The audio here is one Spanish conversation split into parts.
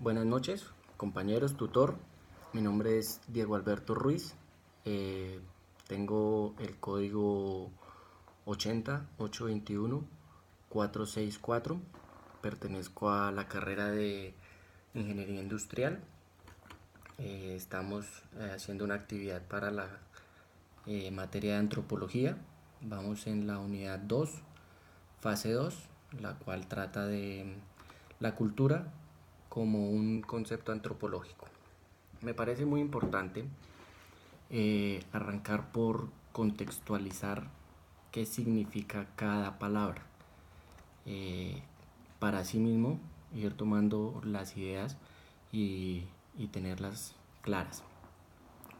Buenas noches, compañeros, tutor. Mi nombre es Diego Alberto Ruiz. Eh, Tengo el código 80-821-464. Pertenezco a la carrera de Ingeniería Industrial. Estamos haciendo una actividad para la materia de antropología. Vamos en la unidad 2, fase 2, la cual trata de la cultura como un concepto antropológico. Me parece muy importante arrancar por contextualizar qué significa cada palabra, eh, para sí mismo ir tomando las ideas y tenerlas claras.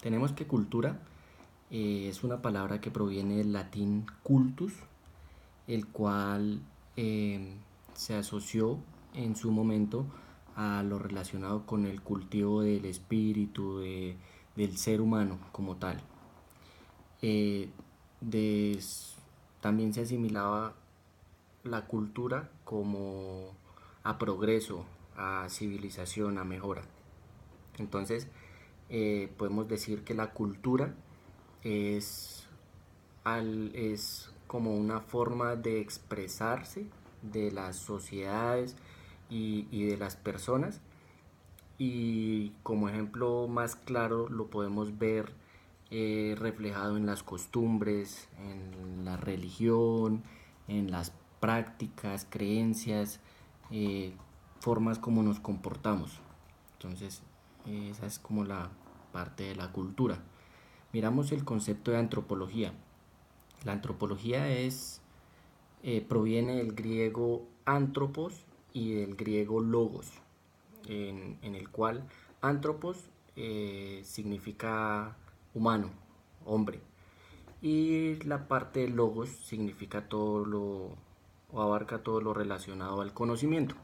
Tenemos que cultura es una palabra que proviene del latín cultus, el cual se asoció en su momento a lo relacionado con el cultivo del espíritu, del ser humano como tal. Eh, des- También se asimilaba la cultura como a progreso, a civilización, a mejora. Entonces, podemos decir que la cultura es, es como una forma de expresarse de las sociedades y de las personas, y como ejemplo más claro lo podemos ver reflejado en las costumbres, en la religión, en las prácticas, creencias, eh, formas como nos comportamos. Entonces, esa es como la parte de la cultura. Miramos el concepto de antropología. La antropología proviene del griego antropos y del griego logos, en el cual antropos significa humano, hombre, y la parte de logos significa todo lo o abarca todo lo relacionado al conocimiento.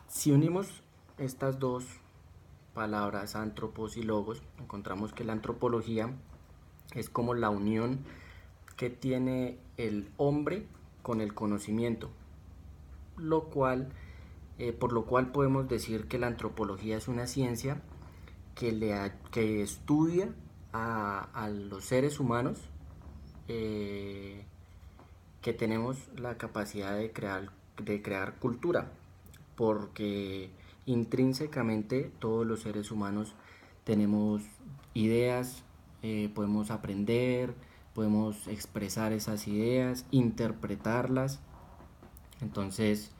Si unimos estas dos palabras, antropos y logos, encontramos que la antropología es como la unión que tiene el hombre con el conocimiento, lo cual, por lo cual podemos decir que la antropología es una ciencia que estudia a los seres humanos, eh, que tenemos la capacidad de crear cultura, porque intrínsecamente todos los seres humanos tenemos ideas, podemos aprender, podemos expresar esas ideas, interpretarlas. Entonces,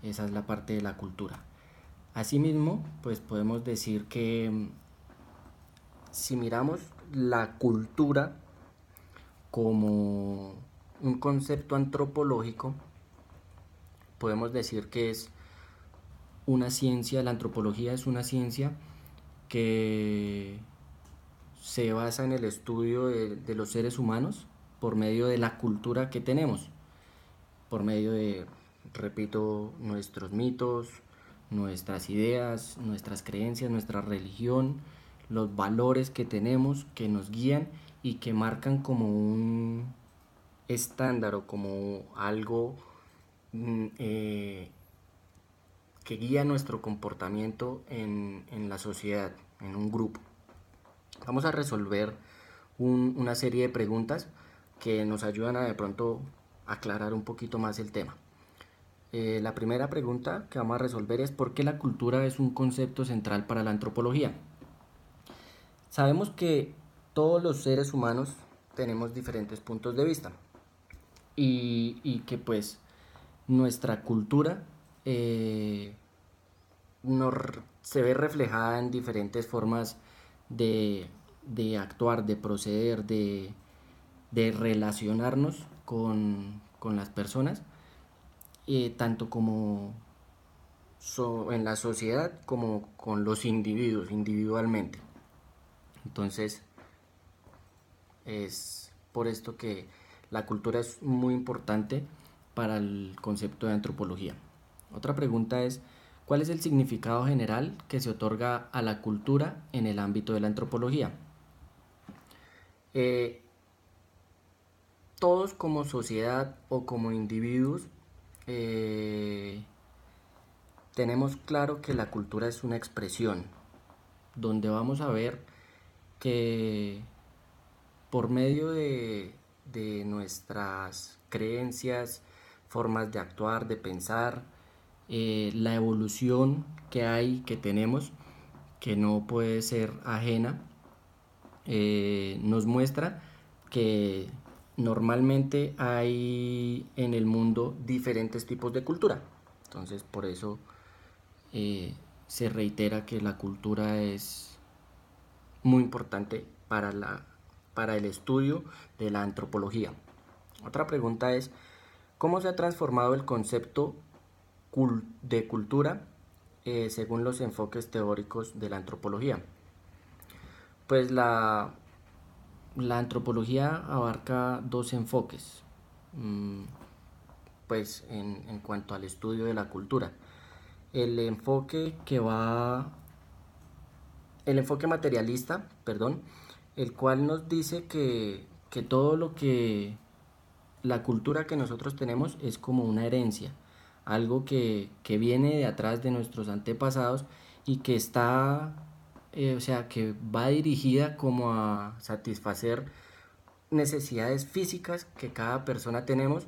esa es la parte de la cultura. Asimismo, pues podemos decir que si miramos la cultura como un concepto antropológico, podemos decir que es una ciencia, la antropología es una ciencia que se basa en el estudio de los seres humanos por medio de la cultura que tenemos, por medio de, repito, nuestros mitos, nuestras ideas, nuestras creencias, nuestra religión, los valores que tenemos, que nos guían y que marcan como un estándar o como algo que guía nuestro comportamiento en la sociedad, en un grupo. Vamos a resolver una serie de preguntas que nos ayudan a de pronto aclarar un poquito más el tema. La primera pregunta que vamos a resolver es: ¿por qué la cultura es un concepto central para la antropología? Sabemos que todos los seres humanos tenemos diferentes puntos de vista, y que pues nuestra cultura eh, nos, se ve reflejada en diferentes formas de, de actuar, de proceder, de relacionarnos con las personas, tanto como en la sociedad como con los individuos individualmente. Entonces, es por esto que la cultura es muy importante para el concepto de antropología. Otra pregunta es: ¿cuál es el significado general que se otorga a la cultura en el ámbito de la antropología? Eh, Todos como sociedad o como individuos eh, tenemos claro que la cultura es una expresión, donde vamos a ver que por medio de nuestras creencias, formas de actuar, de pensar, la evolución que hay, que tenemos, que no puede ser ajena, nos muestra que normalmente hay en el mundo diferentes tipos de cultura. Entonces, por eso eh, se reitera que la cultura es muy importante para el estudio de la antropología. Otra pregunta es, ¿cómo se ha transformado el concepto de cultura según los enfoques teóricos de la antropología? Pues la antropología abarca dos enfoques, mm, pues en cuanto al estudio de la cultura. El enfoque que va, el enfoque materialista, perdón, el cual nos dice que todo lo que la cultura que nosotros tenemos es como una herencia, algo que viene de atrás de nuestros antepasados y que está, o sea, que va dirigida como a satisfacer necesidades físicas que cada persona tenemos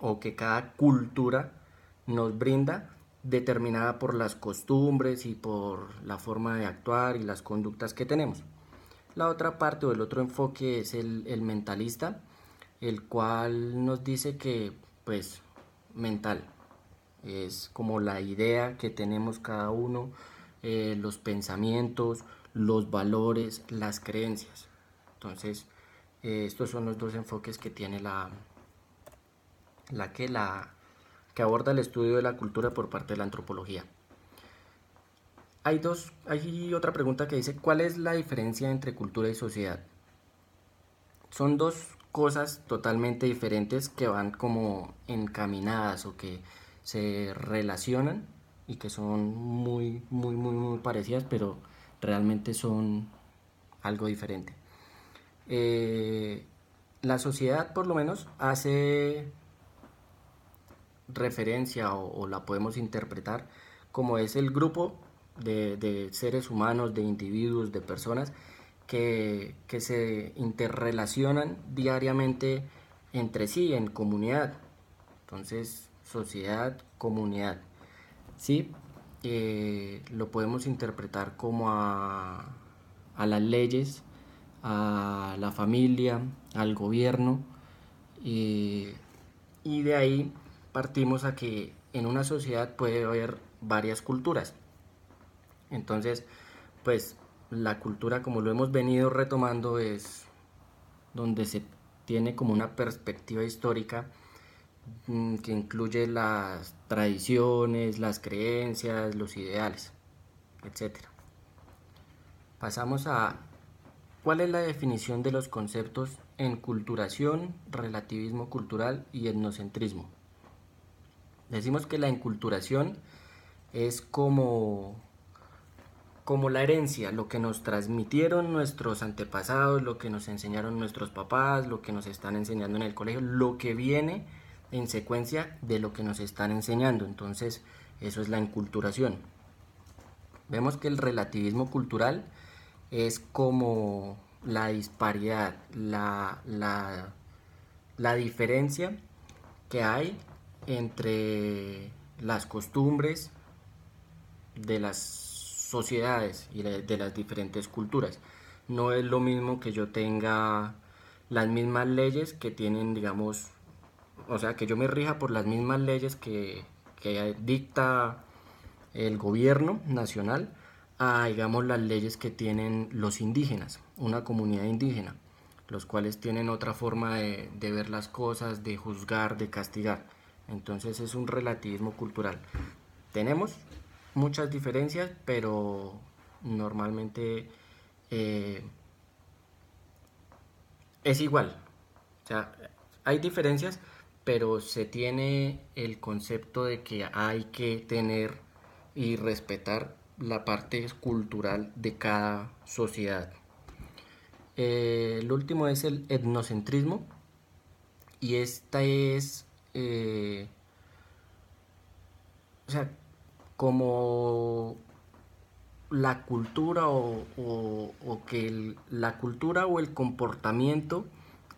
o que cada cultura nos brinda, determinada por las costumbres y por la forma de actuar y las conductas que tenemos. La otra parte o el otro enfoque es el mentalista, el cual nos dice que, pues, mental es como la idea que tenemos cada uno, los pensamientos, los valores, las creencias. Entonces, estos son los dos enfoques que tiene la que aborda el estudio de la cultura por parte de la antropología. Hay otra pregunta que dice, ¿cuál es la diferencia entre cultura y sociedad? Son dos cosas totalmente diferentes que van como encaminadas o que se relacionan y que son muy parecidas, pero realmente son algo diferente. Eh, la sociedad por lo menos hace referencia o la podemos interpretar como es el grupo de seres humanos, de individuos, de personas que se interrelacionan diariamente entre sí en comunidad. Entonces, sociedad, comunidad. Sí, lo podemos interpretar como a las leyes, a la familia, al gobierno, eh, y de ahí partimos a que en una sociedad puede haber varias culturas. Entonces, pues la cultura, como lo hemos venido retomando, es donde se tiene como una perspectiva histórica que incluye las tradiciones, las creencias, los ideales, etcétera. Pasamos a ¿cuál es la definición de los conceptos enculturación, relativismo cultural y etnocentrismo? Decimos que la enculturación es como la herencia, lo que nos transmitieron nuestros antepasados, lo que nos enseñaron nuestros papás, lo que nos están enseñando en el colegio, lo que viene en secuencia de lo que nos están enseñando. Entonces, eso es la enculturación. Vemos que el relativismo cultural es como la disparidad, la diferencia que hay entre las costumbres de las sociedades y de las diferentes culturas. No es lo mismo que yo tenga las mismas leyes que tienen, digamos, o sea, que yo me rija por las mismas leyes que dicta el gobierno nacional a, digamos, las leyes que tienen los indígenas, una comunidad indígena, los cuales tienen otra forma de ver las cosas, de juzgar, de castigar. Entonces es un relativismo cultural. Tenemos muchas diferencias, pero normalmente eh, es igual. O sea, hay diferencias, pero se tiene el concepto de que hay que tener y respetar la parte cultural de cada sociedad. El último es el etnocentrismo y esta es, o sea, como la cultura o que la cultura o el comportamiento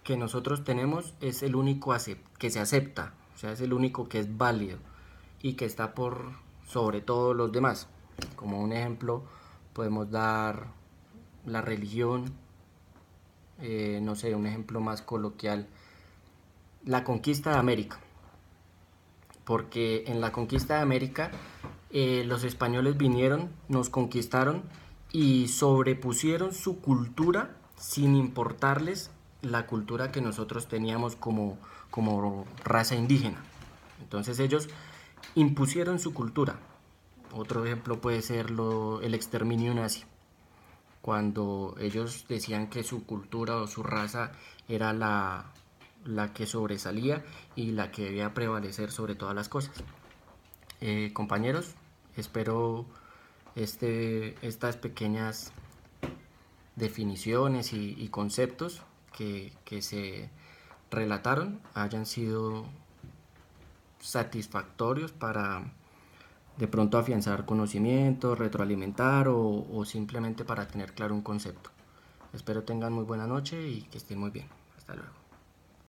que nosotros tenemos es el único que se acepta, o sea, es el único que es válido y que está por sobre todos los demás. Como un ejemplo, podemos dar la religión, no sé, un ejemplo más coloquial, la conquista de América. Porque en la conquista de América los españoles vinieron, nos conquistaron y sobrepusieron su cultura sin importarles la cultura que nosotros teníamos como raza indígena. Entonces ellos impusieron su cultura. Otro ejemplo puede ser el exterminio nazi, cuando ellos decían que su cultura o su raza era la que sobresalía y la que debía prevalecer sobre todas las cosas. Compañeros, espero estas pequeñas definiciones y conceptos que se relataron hayan sido satisfactorios para de pronto afianzar conocimientos, retroalimentar o simplemente para tener claro un concepto. Espero tengan muy buena noche y que estén muy bien. Hasta luego.